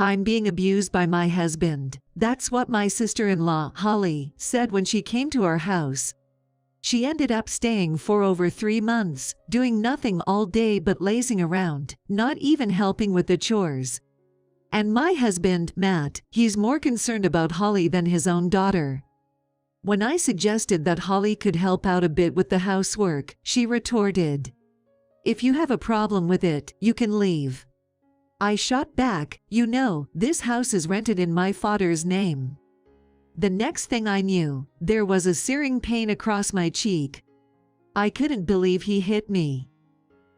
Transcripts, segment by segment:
I'm being abused by my husband. That's what my sister-in-law, Holly, said when she came to our house. She ended up staying for over 3 months, doing nothing all day but lazing around, not even helping with the chores. And my husband, Matt, he's more concerned about Holly than his own daughter. When I suggested that Holly could help out a bit with the housework, she retorted, "If you have a problem with it, you can leave." I shot back, "You know, this house is rented in my father's name." The next thing I knew, there was a searing pain across my cheek. I couldn't believe he hit me.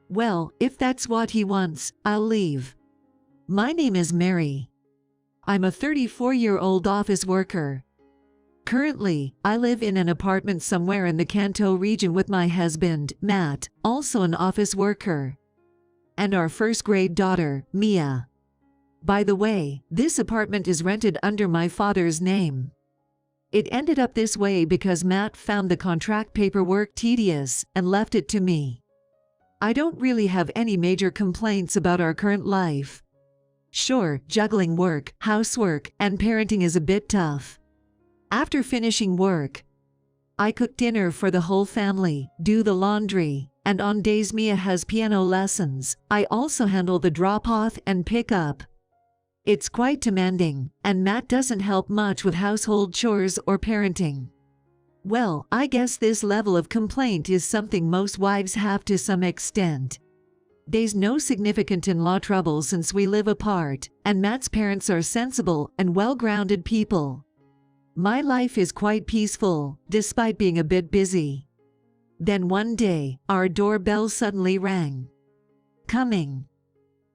Well, if that's what he wants, I'll leave. My name is Mary. I'm a 34-year-old office worker. Currently, I live in an apartment somewhere in the Kanto region with my husband, Matt, also an office worker, and our first-grade daughter, Mia. By the way, this apartment is rented under my father's name. It ended up this way because Matt found the contract paperwork tedious and left it to me. I don't really have any major complaints about our current life. Sure, juggling work, housework, and parenting is a bit tough. After finishing work, I cook dinner for the whole family, do the laundry, and on days Mia has piano lessons, I also handle the drop-off and pick-up. It's quite demanding, and Matt doesn't help much with household chores or parenting. Well, I guess this level of complaint is something most wives have to some extent. There's no significant in-law trouble since we live apart, and Matt's parents are sensible and well-grounded people. My life is quite peaceful, despite being a bit busy. Then one day, our doorbell suddenly rang. Coming.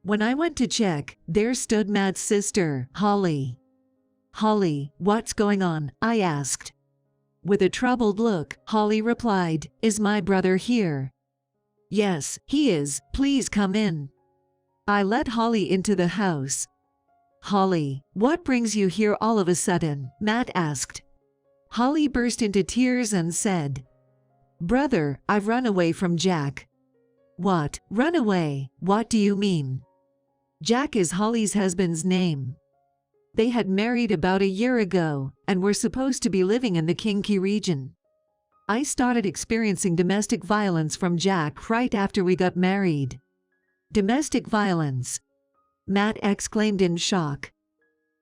When I went to check, there stood Matt's sister, Holly. "Holly, what's going on?" I asked. With a troubled look, Holly replied, "Is my brother here?" "Yes, he is. Please come in." I let Holly into the house. "Holly, what brings you here all of a sudden?" Matt asked. Holly burst into tears and said, "Brother, I've run away from Jack." "What? Run away? What do you mean?" Jack is Holly's husband's name. They had married about a year ago and were supposed to be living in the Kinky region. I started experiencing domestic violence from Jack right after we got married. "Domestic violence?" Matt exclaimed in shock.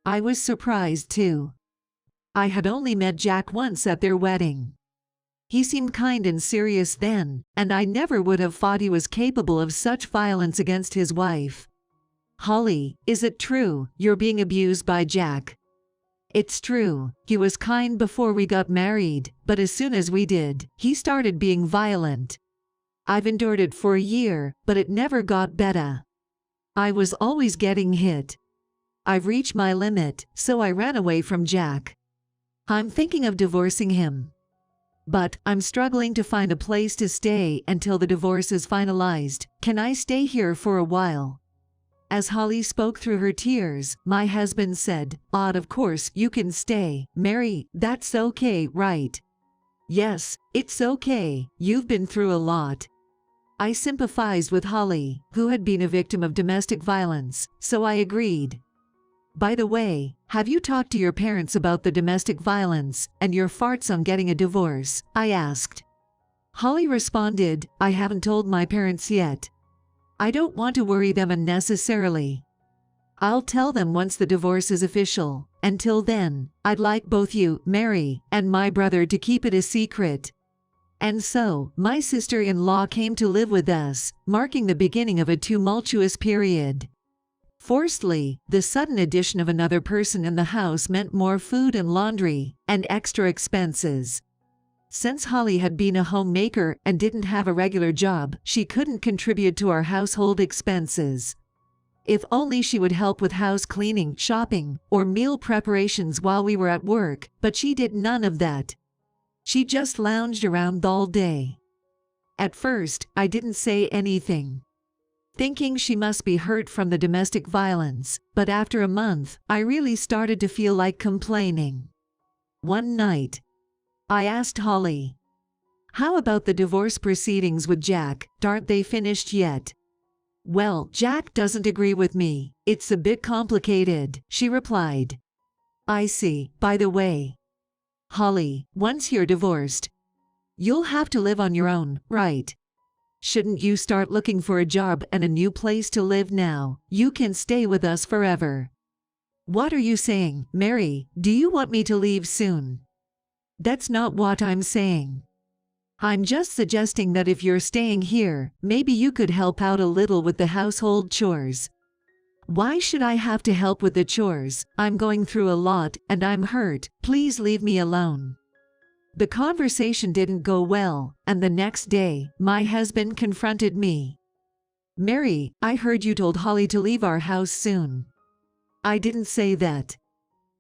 I was surprised too. I had only met Jack once at their wedding. He seemed kind and serious then, and I never would have thought he was capable of such violence against his wife. "Holly, is it true you're being abused by Jack?" "It's true. He was kind before we got married, but as soon as we did, he started being violent. I've endured it for a year, but it never got better. I was always getting hit. I've reached my limit, so I ran away from Jack. I'm thinking of divorcing him. But I'm struggling to find a place to stay until the divorce is finalized. Can I stay here for a while?" As Holly spoke through her tears, my husband said, Of course you can stay, Mary, that's okay, right?" "Yes, it's okay. You've been through a lot." I sympathized with Holly, who had been a victim of domestic violence, so I agreed. "By the way, have you talked to your parents about the domestic violence and your thoughts on getting a divorce?" I asked. Holly responded, "I haven't told my parents yet. I don't want to worry them unnecessarily. I'll tell them once the divorce is official. Until then, I'd like both you, Mary, and my brother to keep it a secret." And so, my sister-in-law came to live with us, marking the beginning of a tumultuous period. Firstly, the sudden addition of another person in the house meant more food and laundry, and extra expenses. Since Holly had been a homemaker and didn't have a regular job, she couldn't contribute to our household expenses. If only she would help with house cleaning, shopping, or meal preparations while we were at work, but she did none of that. She just lounged around all day. At first, I didn't say anything, thinking she must be hurt from the domestic violence, but after a month, I really started to feel like complaining. One night, I asked Holly, "How about the divorce proceedings with Jack? Aren't they finished yet?" Well, Jack doesn't agree with me. It's a bit complicated, she replied. I see. By the way, Holly, once you're divorced, you'll have to live on your own, right? Shouldn't you start looking for a job and a new place to live now? You can stay with us forever. What are you saying, Mary? Do you want me to leave soon? That's not what I'm saying. I'm just suggesting that if you're staying here, maybe you could help out a little with the household chores. Why should I have to help with the chores? I'm going through a lot and I'm hurt. Please leave me alone. The conversation didn't go well, and the next day, my husband confronted me. Mary, I heard you told Holly to leave our house soon. I didn't say that.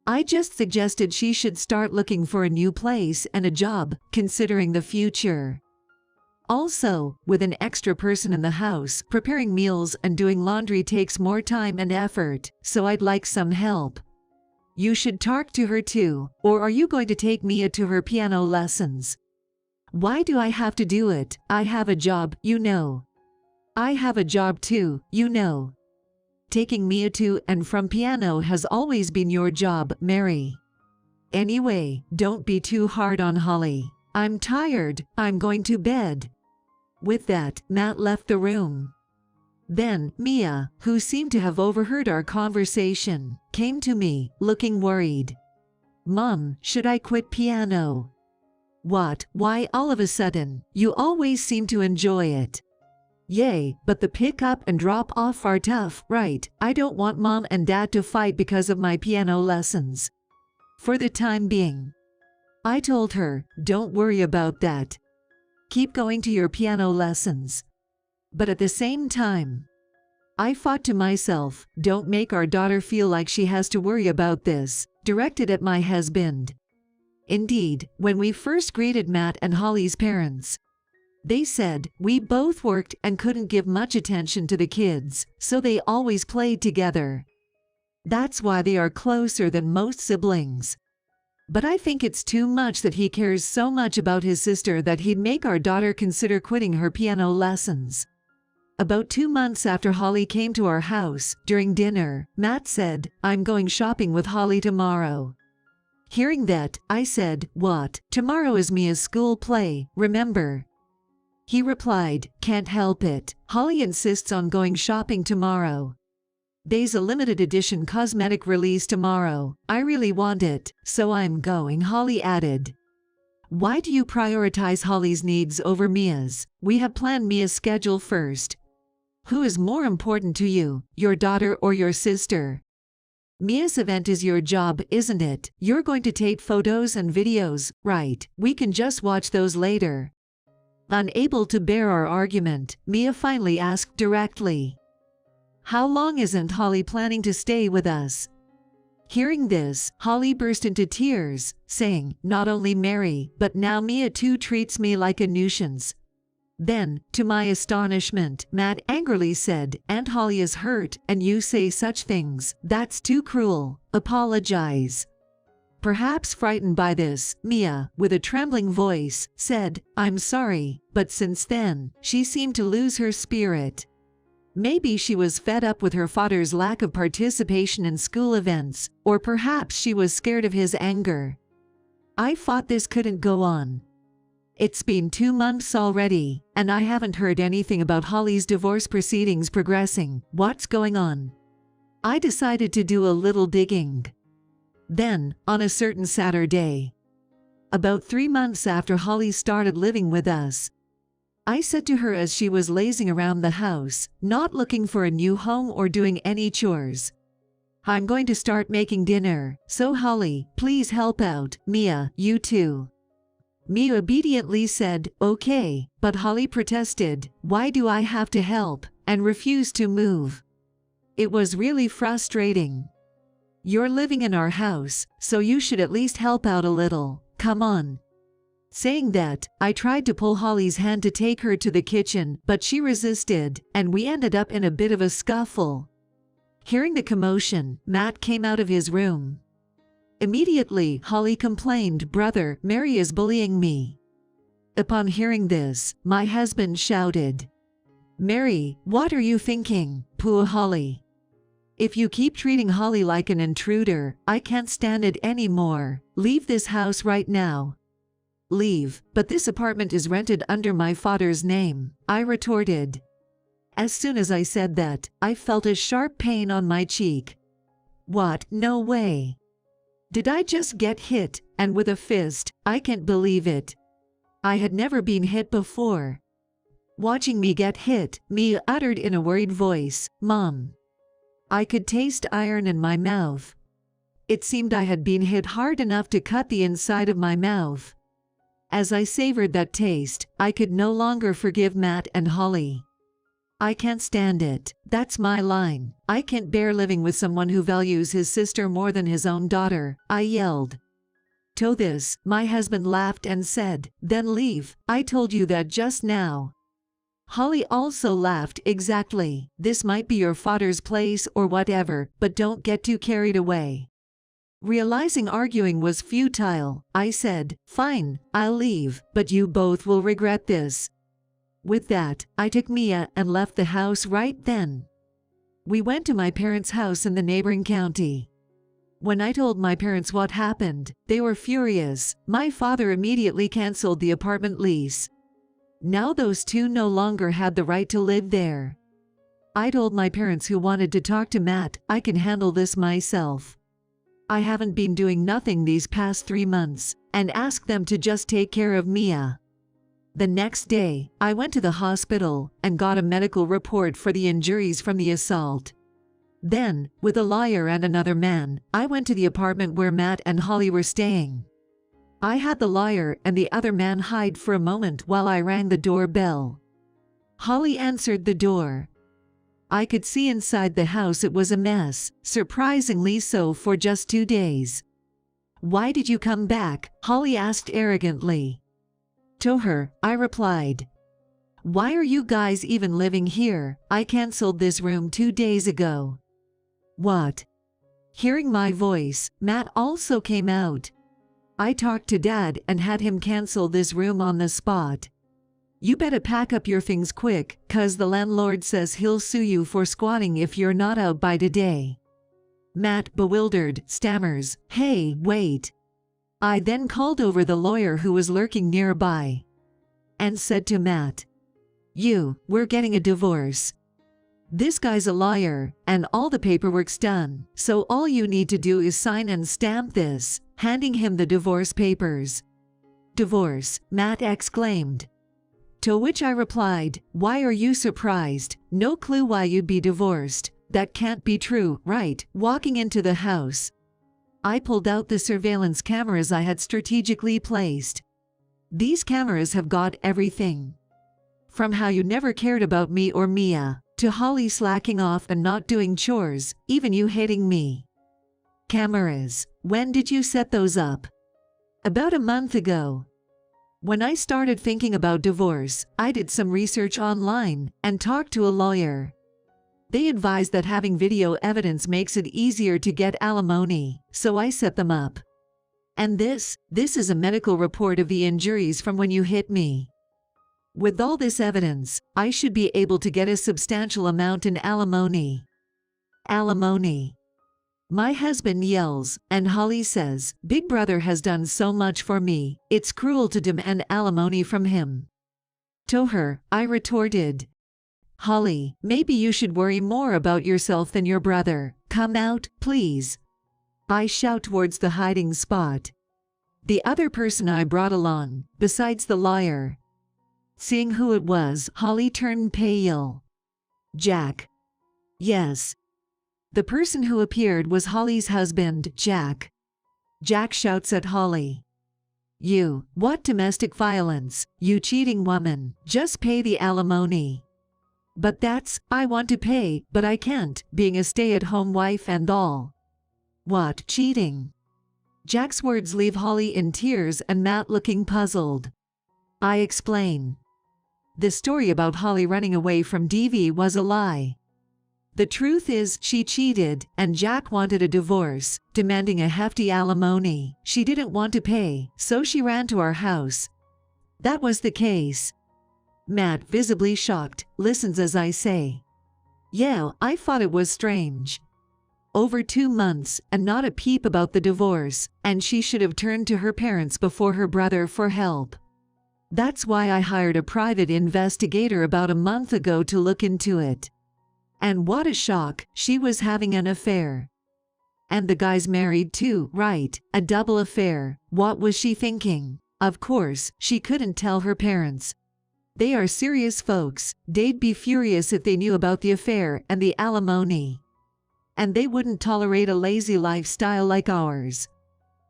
I just suggested she should start looking for a new place and a job, considering the future. Also, with an extra person in the house, preparing meals and doing laundry takes more time and effort, so I'd like some help. You should talk to her too, or are you going to take Mia to her piano lessons? Why do I have to do it? I have a job, you know. I have a job too, you know. Taking Mia to and from piano has always been your job, Mary. Anyway, don't be too hard on Holly. I'm tired, I'm going to bed. With that, Matt left the room. Then, Mia, who seemed to have overheard our conversation, came to me, looking worried. Mom, should I quit piano? What? Why all of a sudden? You always seem to enjoy it. Yay, but the pick up and drop off are tough, right? I don't want Mom and Dad to fight because of my piano lessons. For the time being. I told her, don't worry about that. Keep going to your piano lessons. But at the same time, I thought to myself, don't make our daughter feel like she has to worry about this, directed at my husband. Indeed, when we first greeted Matt and Holly's parents, they said, we both worked and couldn't give much attention to the kids, so they always played together. That's why they are closer than most siblings. But I think it's too much that he cares so much about his sister that he'd make our daughter consider quitting her piano lessons. About 2 months after Holly came to our house, during dinner, Matt said, I'm going shopping with Holly tomorrow. Hearing that, I said, what? Tomorrow is Mia's school play, remember? He replied, can't help it. Holly insists on going shopping tomorrow. There's a limited edition cosmetic release tomorrow. I really want it, so I'm going, Holly added. Why do you prioritize Holly's needs over Mia's? We have planned Mia's schedule first. Who is more important to you, your daughter or your sister? Mia's event is your job, isn't it? You're going to take photos and videos, right? We can just watch those later. Unable to bear our argument, Mia finally asked directly, how long isn't Holly planning to stay with us? Hearing this, Holly burst into tears, saying, not only Mary, but now Mia too treats me like a nuisance. Then, to my astonishment, Matt angrily said, Aunt Holly is hurt, and you say such things. That's too cruel. Apologize. Perhaps frightened by this, Mia, with a trembling voice, said, I'm sorry, but since then, she seemed to lose her spirit. Maybe she was fed up with her father's lack of participation in school events, or perhaps she was scared of his anger. I thought this couldn't go on. It's been 2 months already, and I haven't heard anything about Holly's divorce proceedings progressing. What's going on? I decided to do a little digging. Then, on a certain Saturday, about 3 months after Holly started living with us, I said to her as she was lazing around the house, not looking for a new home or doing any chores, I'm going to start making dinner, so Holly, please help out. Mia, you too. Mia obediently said, okay, but Holly protested, why do I have to help, and refused to move. It was really frustrating. You're living in our house, so you should at least help out a little, come on. Saying that, I tried to pull Holly's hand to take her to the kitchen, but she resisted, and we ended up in a bit of a scuffle. Hearing the commotion, Matt came out of his room. Immediately, Holly complained, brother, Mary is bullying me. Upon hearing this, my husband shouted, Mary, what are you thinking? Poor Holly. If you keep treating Holly like an intruder, I can't stand it anymore. Leave this house right now. Leave, but this apartment is rented under my father's name, I retorted. As soon as I said that, I felt a sharp pain on my cheek. What? No way. Did I just get hit, and with a fist? I can't believe it. I had never been hit before. Watching me get hit, Mia uttered in a worried voice, "Mom." I could taste iron in my mouth. It seemed I had been hit hard enough to cut the inside of my mouth. As I savored that taste, I could no longer forgive Matt and Holly. I can't stand it. That's my line. I can't bear living with someone who values his sister more than his own daughter, I yelled. To this, my husband laughed and said, "Then leave. I told you that just now." Holly also laughed. Exactly. This might be your father's place or whatever, but don't get too carried away. Realizing arguing was futile, I said, "Fine, I'll leave, but you both will regret this." With that, I took Mia and left the house right then. We went to my parents' house in the neighboring county. When I told my parents what happened, they were furious. My father immediately canceled the apartment lease. Now those two no longer had the right to live there. I told my parents, who wanted to talk to Matt, "I can handle this myself. I haven't been doing nothing these past 3 months," and asked them to just take care of Mia. The next day, I went to the hospital and got a medical report for the injuries from the assault. Then, with a lawyer and another man, I went to the apartment where Matt and Holly were staying. I had the lawyer and the other man hide for a moment while I rang the doorbell. Holly answered the door. I could see inside the house it was a mess, surprisingly so for just 2 days. "Why did you come back?" Holly asked arrogantly. To her, I replied, "Why are you guys even living here? I canceled this room 2 days ago." "What?" Hearing my voice, Matt also came out. "I talked to Dad and had him cancel this room on the spot. You better pack up your things quick, 'cause the landlord says he'll sue you for squatting if you're not out by today." Matt, bewildered, stammers, "Hey, wait." I then called over the lawyer, who was lurking nearby, and said to Matt, "We're getting a divorce. This guy's a liar, and all the paperwork's done, so all you need to do is sign and stamp this," handing him the divorce papers. "Divorce?" Matt exclaimed. To which I replied, "Why are you surprised? No clue why you'd be divorced. That can't be true, right?" Walking into the house, I pulled out the surveillance cameras I had strategically placed. These cameras have got everything. From how you never cared about me or Mia, to Holly slacking off and not doing chores, even you hating me. Cameras. When did you set those up? About a month ago. When I started thinking about divorce, I did some research online and talked to a lawyer. They advised that having video evidence makes it easier to get alimony, so I set them up. And this is a medical report of the injuries from when you hit me. With all this evidence, I should be able to get a substantial amount in alimony. Alimony. My husband yells, and Holly says, "Big brother has done so much for me, it's cruel to demand alimony from him." To her, I retorted, "Holly, maybe you should worry more about yourself than your brother. Come out, please." I shout towards the hiding spot. The other person I brought along, besides the lawyer. Seeing who it was, Holly turned pale. "Jack." Yes. The person who appeared was Holly's husband, Jack. Jack shouts at Holly, What domestic violence, you cheating woman, just pay the alimony." "But I want to pay, but I can't, being a stay-at-home wife and all." "What, cheating?" Jack's words leave Holly in tears and Matt looking puzzled. I explain. The story about Holly running away from DV was a lie. The truth is, she cheated, and Jack wanted a divorce, demanding a hefty alimony. She didn't want to pay, so she ran to our house. That was the case. Matt, visibly shocked, listens as I say. Yeah, I thought it was strange. Over 2 months, and not a peep about the divorce, and she should have turned to her parents before her brother for help. That's why I hired a private investigator about a month ago to look into it. And what a shock, she was having an affair. And the guy's married too, right? A double affair. What was she thinking? Of course, she couldn't tell her parents. They are serious folks, they'd be furious if they knew about the affair and the alimony. And they wouldn't tolerate a lazy lifestyle like ours.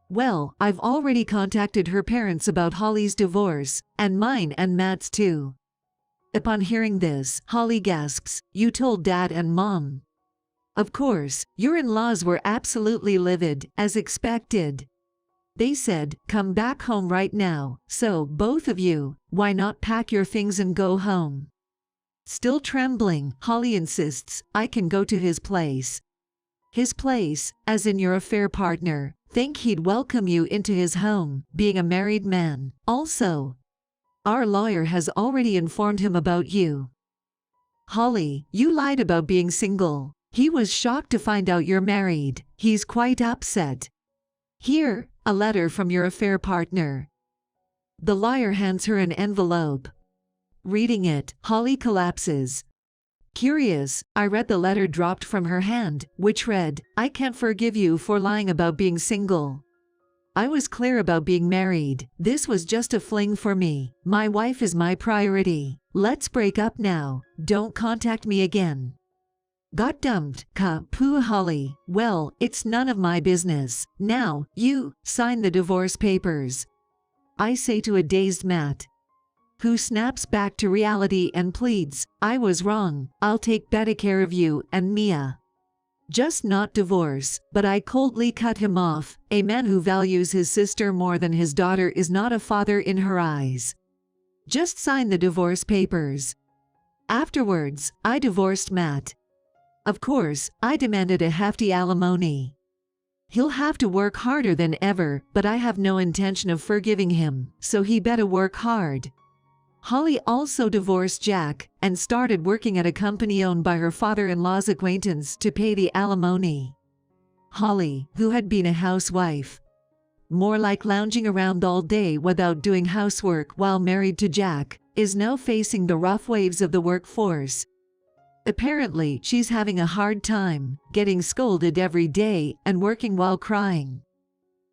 Well, I've already contacted her parents about Holly's divorce, and mine and Matt's too. Upon hearing this, Holly gasps, "You told Dad and Mom?" Of course, your in-laws were absolutely livid, as expected. They said, "Come back home right now, so, both of you, why not pack your things and go home?" Still trembling, Holly insists, "I can go to his place." His place, as in your affair partner, think he'd welcome you into his home, being a married man. Also, our lawyer has already informed him about you. Holly, you lied about being single. He was shocked to find out you're married. He's quite upset. Here, a letter from your affair partner. The lawyer hands her an envelope. Reading it, Holly collapses. Curious, I read the letter dropped from her hand, which read, "I can't forgive you for lying about being single. I was clear about being married. This was just a fling for me. My wife is my priority. Let's break up now. Don't contact me again." Got dumped, poo Holly. Well, it's none of my business. Now, you, sign the divorce papers. I say to a dazed Matt, who snaps back to reality and pleads, "I was wrong. I'll take better care of you and Mia." Just not divorce, but I coldly cut him off. A man who values his sister more than his daughter is not a father in her eyes. Just sign the divorce papers. Afterwards, I divorced Matt. Of course, I demanded a hefty alimony. He'll have to work harder than ever, but I have no intention of forgiving him, so he better work hard. Holly also divorced Jack and started working at a company owned by her father-in-law's acquaintance to pay the alimony. Holly, who had been a housewife, more like lounging around all day without doing housework while married to Jack, is now facing the rough waves of the workforce. Apparently, she's having a hard time, getting scolded every day and working while crying.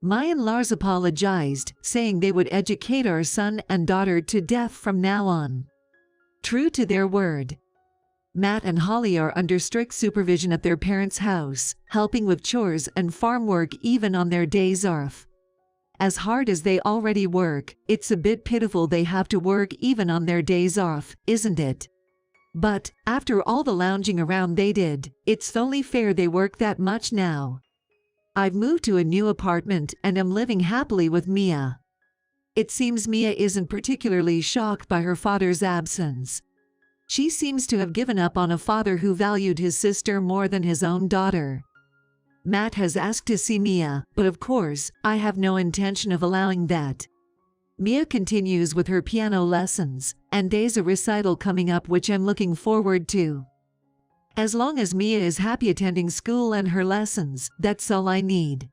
My in-laws apologized, saying they would educate our son and daughter to death from now on. True to their word. Matt and Holly are under strict supervision at their parents' house, helping with chores and farm work even on their days off. As hard as they already work, it's a bit pitiful they have to work even on their days off, isn't it? But, after all the lounging around they did, it's only fair they work that much now. I've moved to a new apartment and am living happily with Mia. It seems Mia isn't particularly shocked by her father's absence. She seems to have given up on a father who valued his sister more than his own daughter. Matt has asked to see Mia, but of course, I have no intention of allowing that. Mia continues with her piano lessons, and there's a recital coming up which I'm looking forward to. As long as Mia is happy attending school and her lessons, that's all I need.